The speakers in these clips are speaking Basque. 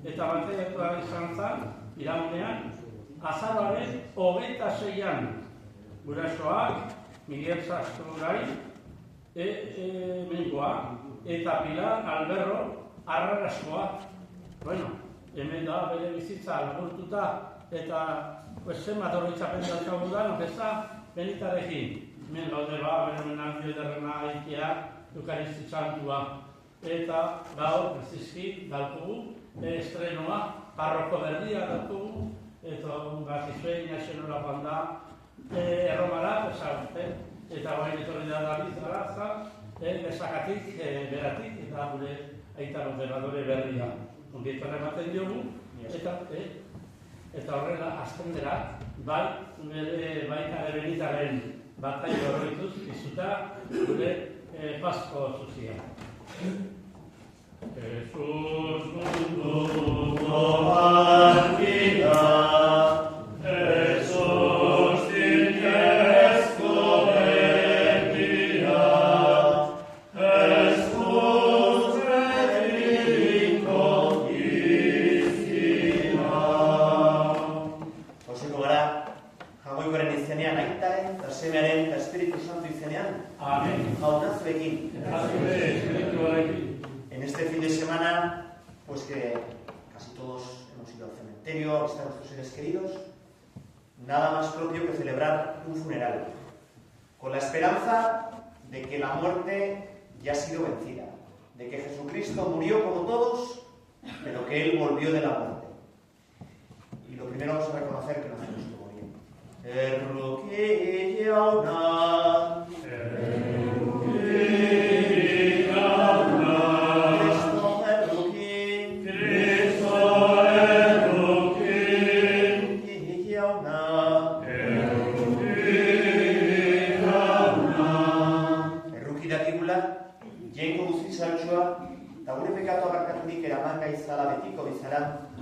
Eta bateratua izan zen, iraunean, azaroaren 26an gurasoak, Miguel Sasturai, mengoa, eta Pilar Alberro Arraraskoa. Bueno, hemen da bere bizitza laburtuta, eta zenbat horretzapen daukagu da, nopeza, benitarekin. Hemen gaude bere menantzio ederrena aitea, Eukaristi Santua. Eta gaur, prezizki, daukugu, estrenoa, parroko berria daukugu, eta batizue inazionora joan da, erromara, eta bain etorri da David Araza, bezakatik, beratik, eta gure aita moderadore berria. Ongietan ematen diogu, eta horrela, azten dira, baita benitaren batai horretuz, izuta gure Pasko zuzia. Jesús munduko argia, Jesús zinezko begia, Jesús redinko gizkia. Hausiko gara, jagoikoaren izenean, aitaren, eta semearen, eta Espiritu Santu izenean. Amen. Jauna zuekin. En este fin de semana, pues que casi todos hemos ido al cementerio a visitar a nuestros seres queridos, nada más propio que celebrar un funeral, con la esperanza de que la muerte ya ha sido vencida, de que Jesucristo murió como todos, pero que Él volvió de la muerte. Y lo primero vamos a reconocer que no hacemos como bien.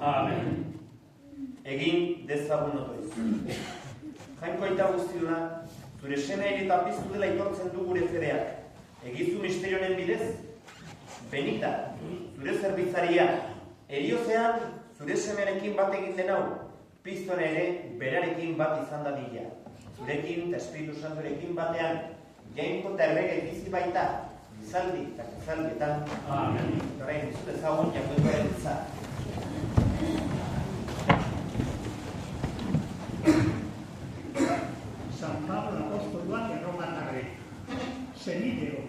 Amen. Egin dezagun otoiz. Jainko aita guztiuna, zure semeek eta piztu dela itortzen du gure fedeak. Egizu misterionen bidez, benita, zure zerbitzaria, eriozean, zure semearekin bat egiten hau, piztuan ere, berarekin bat izan da dila. Zurekin eta Espiritu Santurekin batean, jainko eta errege bizi baita, gizaldi eta gizaldietan. Amen. Horrein, zure zagun jakoikoaren izan. San Pablo apostoluak erromatarrek, senideo.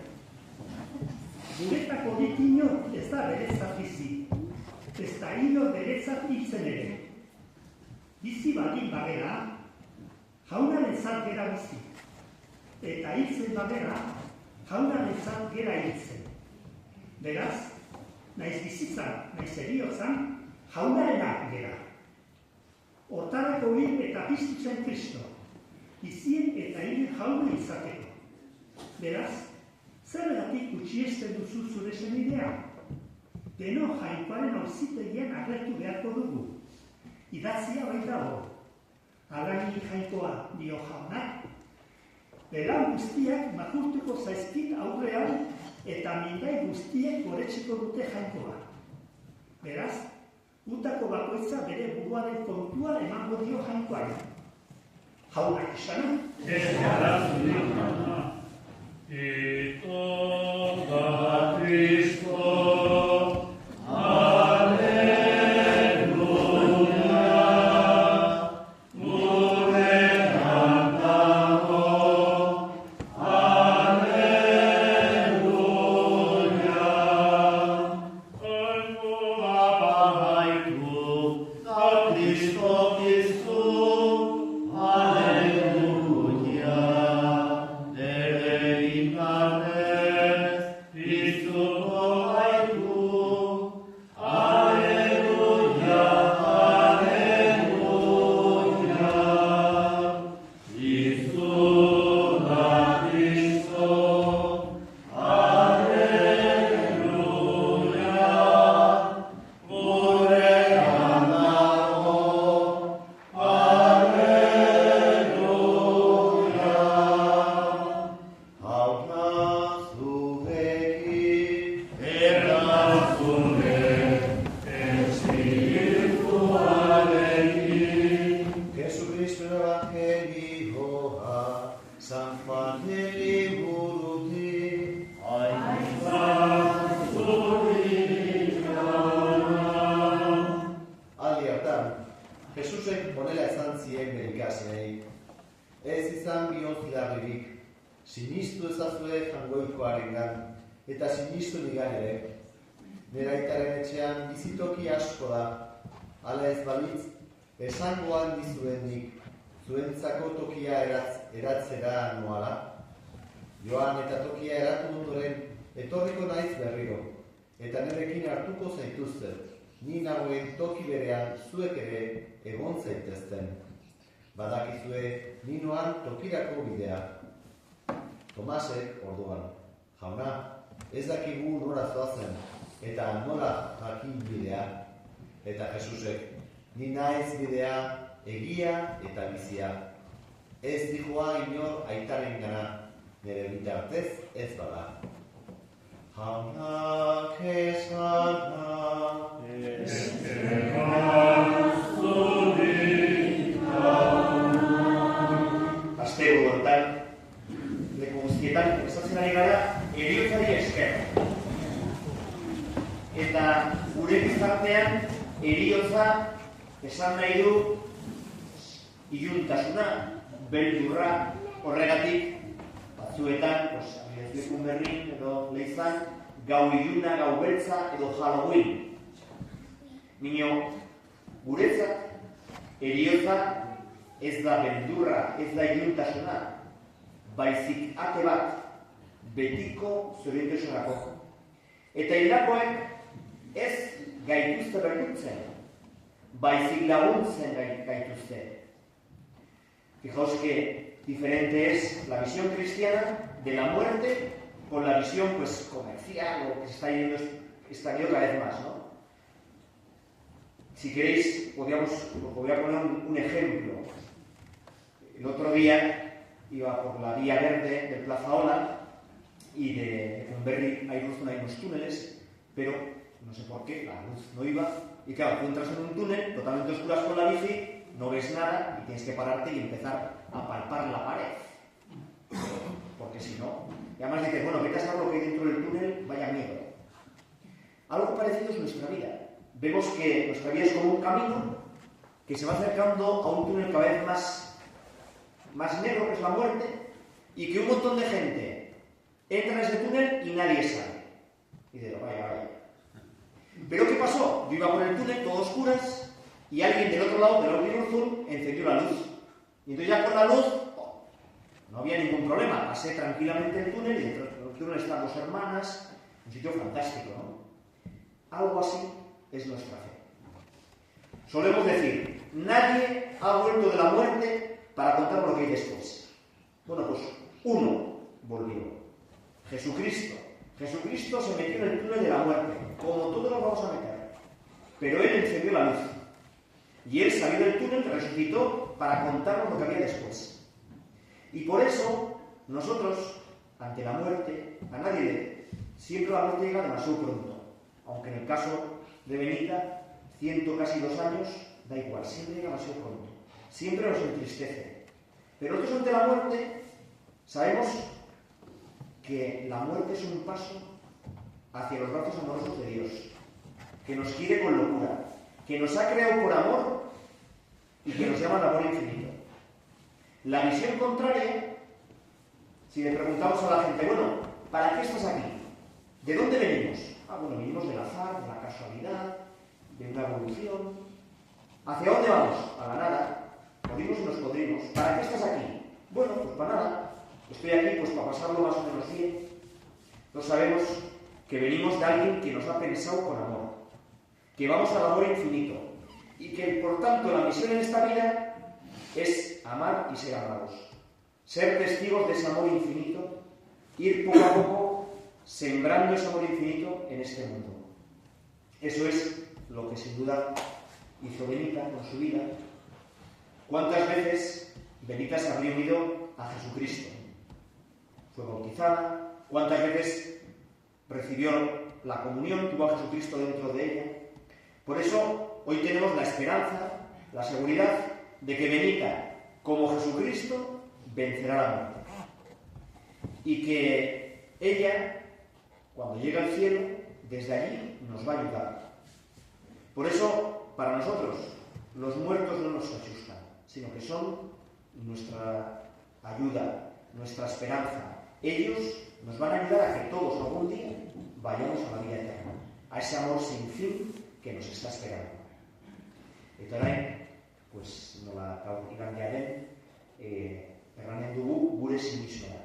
Guretako ditino ez da berezat bizi, ez da hilo berezat hiltzen ere. Bizi badin bagera, jaunaren zat gera bizi, eta hiltzen bagera, jaunaren zat gera hiltzen. Beraz, naiz bizitzan, naiz eriotzan, jaunarenak gera. Hortarako hil eta piztu zen Kristo, izien eta hil jauna izateko. Beraz, zergatik gutxiesten duzu zure senidea? deno jainkoaren auzitegian agertu beharko dugu. Idatzia baita hor. Arragi jainkoa dio jaunak, beran guztiak makurtuko zaizkit aurrean eta mindai guztiek goretsiko dute jainkoa. Beraz, utako bakoitza bere buruaren kontua emango dio jainkoari. Jaunak esana? Ez gara zurikana, ito da Cristo, Jesusek honela esan zien bere ikasleei, ez izan bihotz-larririk, sinistu ezazue jangoikoarengan, eta sinistu nigan ere. Nera aitaren etxean bizitoki asko da, hala ez balitz, esangoan dizuenik, zuentzako tokia eratzera noala. Joan eta tokia eratu ondoren, etorriko naiz berriro, eta nerekin hartuko zaituztet. Ni nagoen toki berean zuek ere egon zaitezten. Badakizue, ni noan tokirako bidea. Tomasek orduan, jauna, ez dakigu nora zoazen, eta nola jakin bidea. Eta Jesusek, ni naiz bidea, egia eta bizia. Ez dijoa inor aitaren gana, nire bitartez ez bada. Jaunak esana, Astero hortan, leku guztietan, esatzen ari gara, heriotzari esker. Eta gure gizartean, heriotza esan nahi du iluntasuna, beldurra, horregatik, batzuetan, lekun berrin edo leizan, gau iluna, gau beltza edo Halloween. Nino, guretzat, heriotza ez da beldurra, ez da iluntasuna, baizik ate bat, betiko zoriontasunako. Eta hildakoek ez gaituzte berdurtzen, baizik laguntzen gaituzte. Fijaos que diferente es la visión cristiana de la muerte con la visión pues comercial o que se está yendo cada vez más, ¿no? Si queréis, os voy a poner un ejemplo. El otro día iba por la vía verde del Plaza Ola y de Conberry hay unos túneles, pero no sé por qué, la luz no iba. Y claro, tú entras en un túnel totalmente oscuras con la bici, no ves nada y tienes que pararte y empezar a palpar la pared. Porque si no, y además dices, bueno, vete a saber lo que hay dentro del túnel, vaya miedo. Algo parecido es nuestra vida. Vemos que nuestra vida es como un camino que se va acercando a un túnel cada vez más negro, que es la muerte, y que un montón de gente entra en ese túnel y nadie sale. Y digo, vaya. Pero ¿qué pasó? Yo iba por el túnel, todo oscuras, y alguien del otro lado, del Orbital Zoom, encendió la luz. Y entonces ya con la luz, no había ningún problema. Pasé tranquilamente el túnel, y dentro del túnel están dos hermanas, un sitio fantástico, ¿no? Algo así es nuestra fe. Solemos decir, nadie ha vuelto de la muerte para contar lo que hay después. Bueno, pues uno volvió. Jesucristo, Jesucristo se metió en el túnel de la muerte, como todos nos vamos a meter. Pero Él encendió la luz. Y Él salió del túnel, resucitó para contarnos lo que había después. Y por eso, nosotros, ante la muerte, a nadie siempre la muerte llega demasiado pronto. Aunque en el caso de Benita, casi 2 años, da igual, siempre llega demasiado pronto. Siempre nos entristece. Pero nosotros ante la muerte sabemos que la muerte es un paso hacia los brazos amorosos de Dios, que nos quiere con locura, que nos ha creado por amor y que nos llama al amor infinito. La visión contraria, si le preguntamos a la gente, bueno, ¿para qué estás aquí? ¿De dónde venimos? Bueno, venimos del azar, de la casualidad, de una evolución. ¿Hacia dónde vamos? A la nada. Podrimos y nos podrimos. ¿Para qué estás aquí? Bueno, pues para nada. Estoy aquí pues para pasarlo más o menos bien. No sabemos que venimos de alguien que nos ha pensado con amor, que vamos al amor infinito y que por tanto la misión en esta vida es amar y ser amados, ser testigos de ese amor infinito, ir poco a poco sembrando ese amor infinito en este mundo. Eso es lo que sin duda hizo Benita con su vida. ¿Cuántas veces Benita se habría unido a Jesucristo? Fue bautizada. ¿Cuántas veces recibió la comunión, tuvo a Jesucristo dentro de ella? Por eso hoy tenemos la esperanza, la seguridad de que Benita, como Jesucristo, vencerá la muerte. Y que ella, cuando llegue al cielo, desde allí nos va a ayudar. Por eso, para nosotros, los muertos no nos asustan, sino que son nuestra ayuda, nuestra esperanza. Ellos nos van a ayudar a que todos algún día vayamos a la vida eterna, a ese amor sin fin que nos está esperando. Eta orain, pues nola igandearen erranen dugu gure sinismena.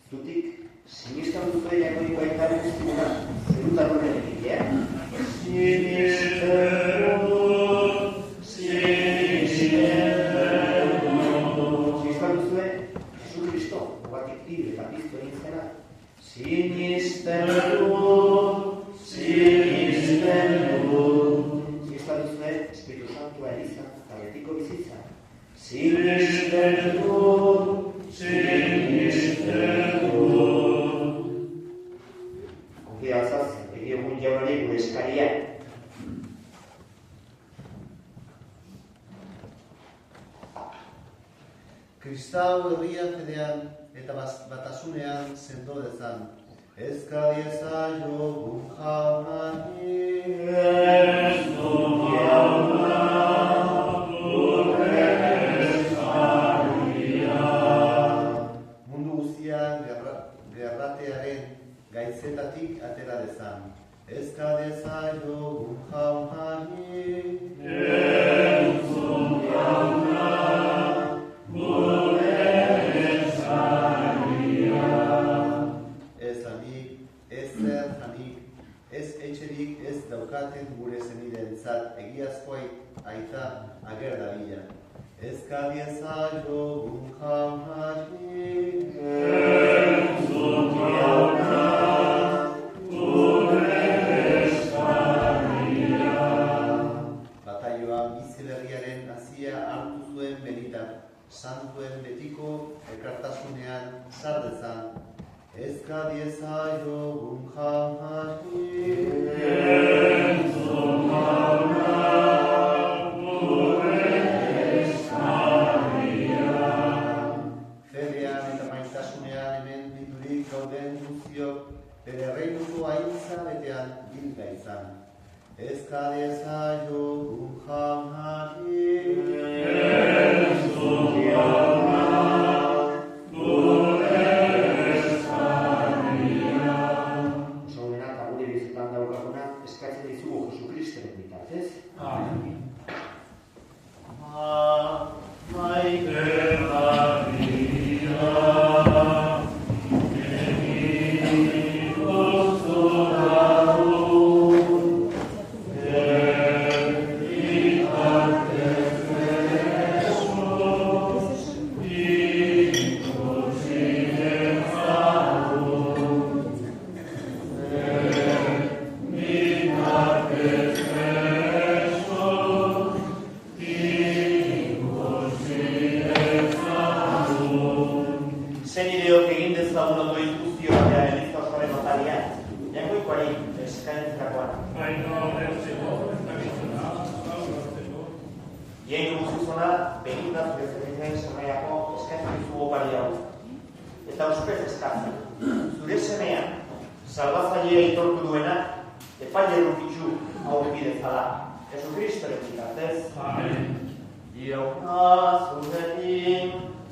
Zutik, sinistan dute jaiko ikaitaren zimuna, zerutan horren egitea? Sinistan duzue, Jesu Kristo, guatik tire eta piztu egin zena. Sinistan duzue, Espiritu Santua Eliza, eta betiko bizitza. Konfia altzaz, egiogun jaunari gure eskaria. Kristau herria fedean eta batasunean sendo dezan. Ezka diezaiogun jaunari. Mundu guztian gerratearen gaitzetatik atera dezan. Ezka diezaiogun jaunari. Ez etxerik ez daukaten gure zenideentzat egiazkoa aita ager dadila. Ezka diezaiogun jaunari. Bataioan biziberriaren hasia hartu zuen Benita, santuen betiko elkartasunean sar dezan. Ezka diezaiogun jaunari. Fedean eta maitasunean hemen bildurik gauden guztiok bere erreinuko aintza betean bilga izan. Ezka diezaiogun jaunari. Eskatzen dizugu Jesukristeren bitartez. Amen. eskaintzerakoan. Ien guztizona, behintzat zure zerbitzaien semeiako eskaintzen dizugu opari hau. Eta uspez eskatzen, zure semea, salbatzailea aitortu duena, epaile rukitxu hau bidezala. Jesucristoren bitartez. Amen. Ioka zurekin,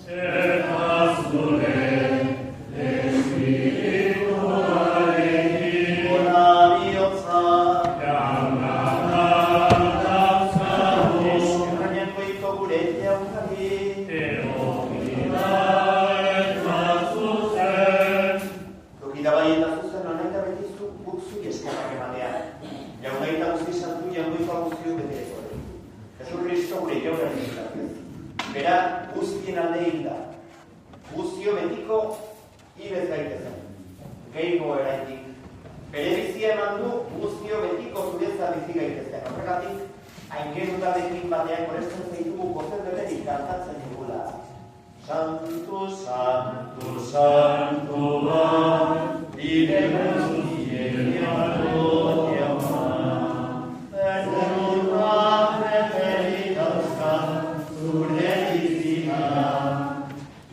eta zure espirituarekin, ona bihotza, eskerrainen goiko gure jaukari, erokida eta zuzen. Lokida bai eta zuzen honetan betizu guk zui eskerrak ematea. Jaunaita guzti santu jangoiko guztiu bete ezore. Jesucristo gure jaunaren bitartez. Bera guztien alde hilda. Guztio betiko ibez gaitezen. Gehiago eraitik. Bere bizia eman du guztio betiko zureza bizi gaitezen. Horregatik, aingerutarekin batean goresten zaitugu gozen beberik kantatzen dugula. Santu, santu, santu da, bide guztien jago jauna. Zerurra preferit dauzkan zure bizia,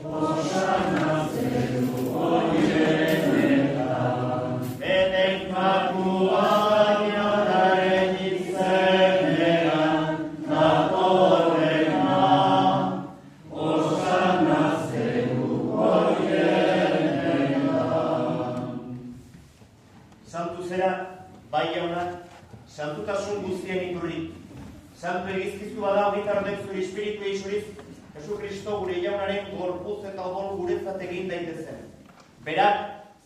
osana zeru oienetan, enek makua jaunaren izenean, datorrena, osana zeru oienetan. Santu zera, bai jaunak, santutasun guztien iturri. Santu egizkizu bada hogitarrek zure espiritu eixuriz, Jesucristo gure jaunaren gorputz eta odol guretzat egin daitezen. Berak,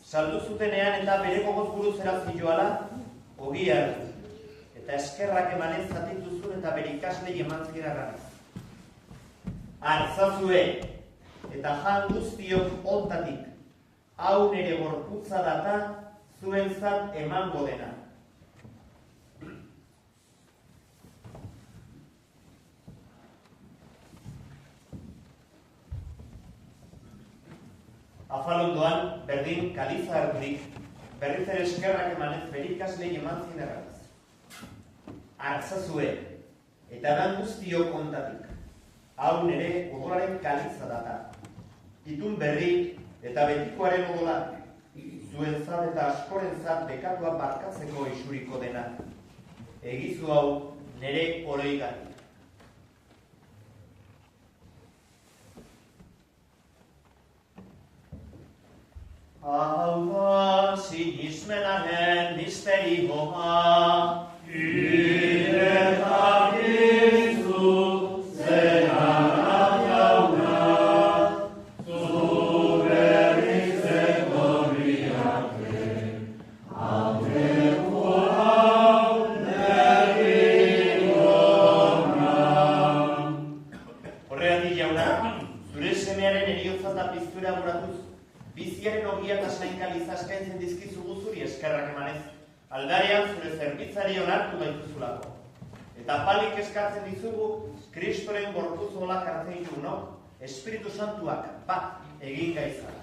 saldu zutenean eta bere gogoz buruz erazi joala, ogia hartu. Eta eskerrak emanez zatitu zuen eta bere ikaslei eman zirarranez. Hartzazue, eta jan guztiok ontatik, hau nere gorputza data zuentzat emango dena. Afalondoan, berdin kaliza harturik, berriz ere eskerrak emanez bere ikaslei eman zinerranez. Hartzazue, eta dan guztio kontatik, hau nere odolaren kaliza data. Itun berri eta betikoaren odolak, zuentzat eta askorentzat bekatua barkatzeko isuriko dena. Egizu hau nere oroigatik. Hau da sinismenaren misterioa, iretak izu zenarak jauna, zu berriz etorriake, aldeko hau negirona. Horregatik jauna, zure semearen eriotza eta piztura buratuz, biziaren ogia eta saikaliza eskaintzen dizkizu guzuri eskerrak emanez, aldarean zure zerbitzari onartu gaituzulako. Eta palik eskatzen dizugu, Kristoren gorputz olak hartzen ditunok, Espiritu Santuak bat egin gaizara.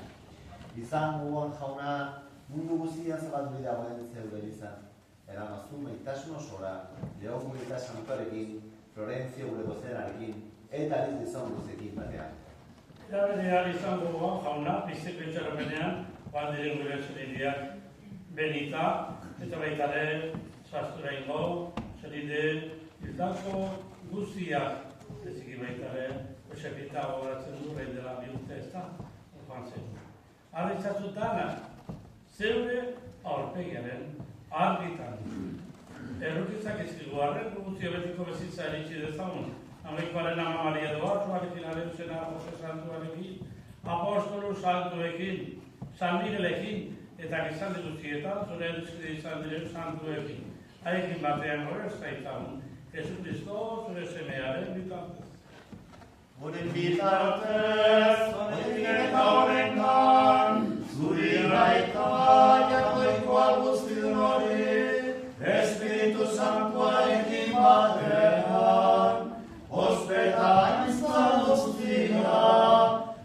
Izan guan jauna, mundu guztian zabaldu dagoen zeure izan. Eramazu maitasun osora, Leo gure eta Santuarekin, Florentzio gure dozenarekin, eta liz izan guzekin batean. Eta benean izango guan jauna, biziko itxaropenean, diren gure zerideak benita, eta baita ere, sastura ingo, zeride, hildako guztiak, eziki baita ere, esepita gogoratzen du, behin dela bi urte ez da, joan zen. Hala itzatzutan, zeure aurpegiaren argitan. Errukitzak ezkigu arren, guztio betiko bezitza eritzi dezagun. Amaikoaren ama Maria doatuarekin, Aleuzena Jose Santuarekin, Apostolu Santuekin, San Miguelekin, eta gizalde guztietan, zure eskide izan diren Santuekin. Haiekin batean horrez gaitagun, Jesucristo zure semearen bitartez. Honen bitartez, honekin eta horrengan, zuri baita jakoikoa guztidun hori, Espiritu Santuarekin batean, Ospeta izan guztia,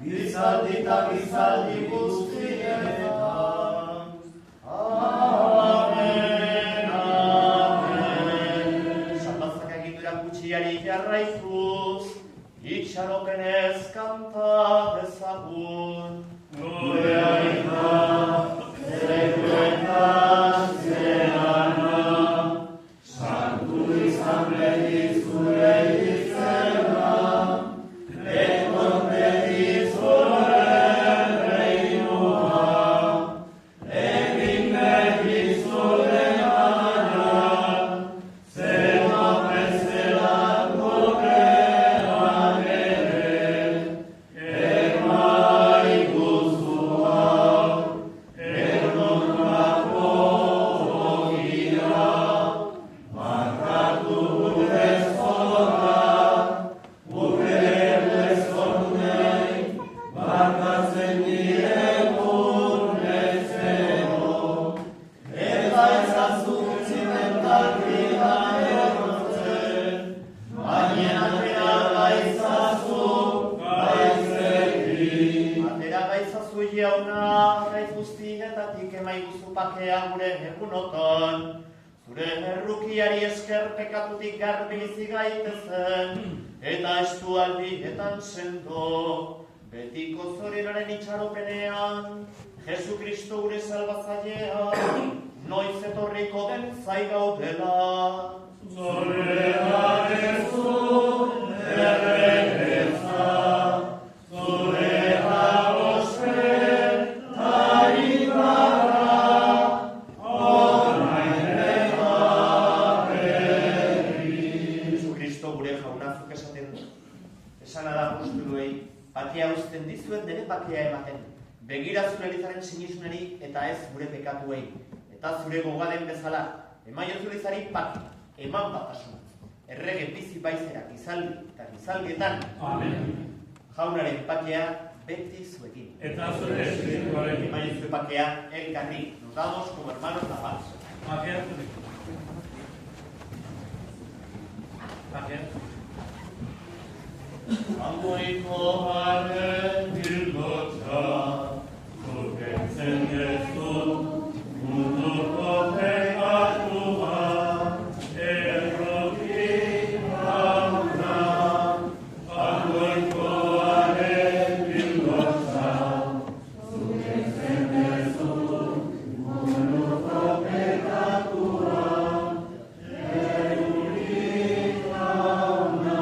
gizaldi eta gizaldi guztietan. Amen, kanta dezagun. Gure aita, zekuetan zerana, santu izan beti zure izena, egon beti zure reinoa, egin beti zure gana, zena bezala gogean ere, emai guztua, erdonako ogia, markatu gure zorra, gure lezornei, markatzen diregun ezero, eta ezazutzen entarkia errotzen, baina atera gaizazu gaizeki. Atera gaizazu jauna, gaiz guztietatik emaiguzu pakea gure egunotan. Zure errukiari esker pekatutik garbi bizi gaitezen, eta estualdietan sendo, betiko zorinaren itxaropenean, Jesu Kristo gure salbatzailea, noiz etorriko den zai gaudela. Zorean ezu erregeza, zure agospe taibarra, orain eta berri. Jesu Kristo gure jaunazuk esaten du. Esana da apostoluei, bakea uzten dizuet nire bakea ematen. Begira zure elizaren sinisunari eta ez gure pekatuei. Eta zure gogaden bezala, emaio zure elizari paki, eman batasuna. Errege bizi baizera gizaldi eta gizaldietan. Amen. Jaunaren pakea beti zuekin. Eta zure espirituarekin. Emaio zure pakea elkarri. Nos damos como hermanos la paz. Bakea zure. Bakea. Angoiko haren bilgotza, zukentzen dezu, munduko pekatua, erroki hauna. Angoiko haren bilgotza, zukentzen dezu, munduko pekatua, erroki hauna.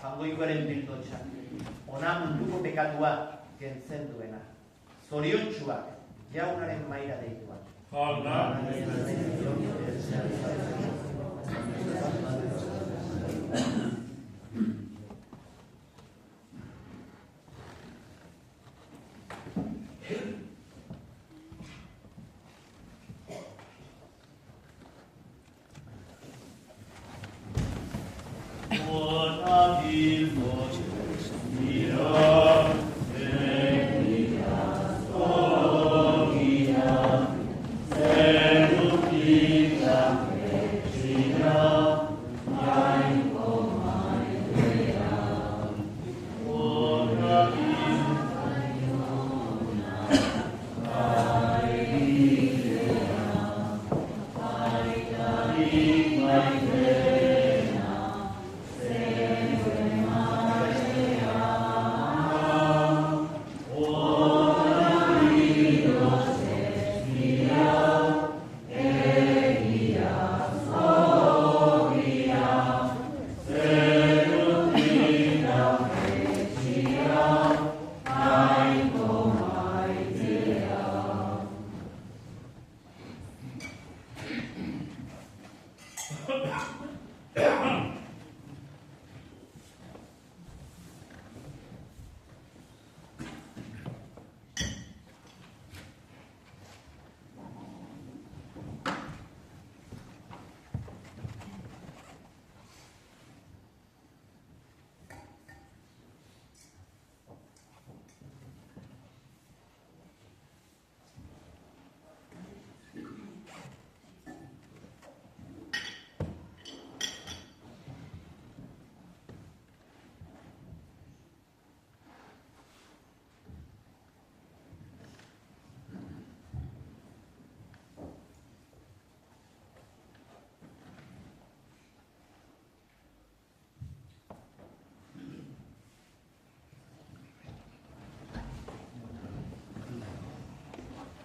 Jangoikoaren bildotxa, ona munduko pekatua kentzen duena. Zoriontsuak, jaunaren maira deituak. Hala. Ona bilgotxa, dira, egia, ogia, zerukita, etxira, jainko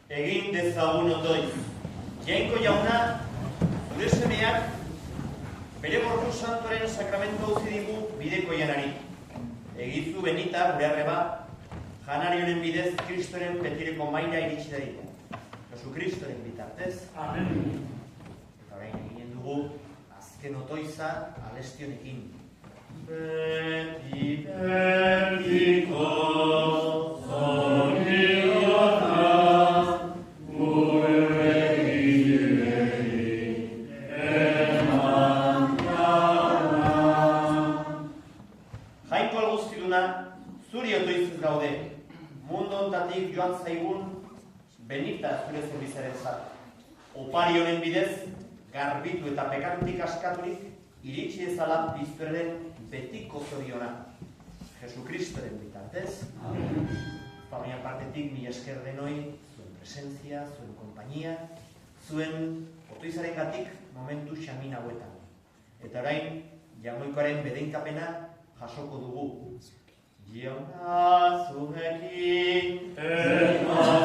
Egin dezagun otoiz. Jainko jauna, zure semeak bere gorpu santuaren sakramento utzi digu bideko janari. Egizu benita, gure arreba, janari honen bidez Kristoren betireko maila iritsi dadiko. Jesu Kristoren bitartez. Amen. Eta orain eginen dugu azken otoiza alestionekin. Beti, Betiko zoriona gure egilei eman gara. Jainko alguztiduna, zuri otoizez gaude. Mundu ontatik joan zaigun benita zure zerbizaren zat. Opari honen bidez, garbitu eta pekatutik askaturik, iritsi ezala piztueren betiko zoriona. Jesu Kristoren bitartez. Familia partetik mila esker denoi, zuen presentzia, zuen konpainia, zuen otoizaren gatik momentu xamin hauetan. Eta orain, jamoikoaren bedeinkapena jasoko dugu. Jauna zurekin, Eta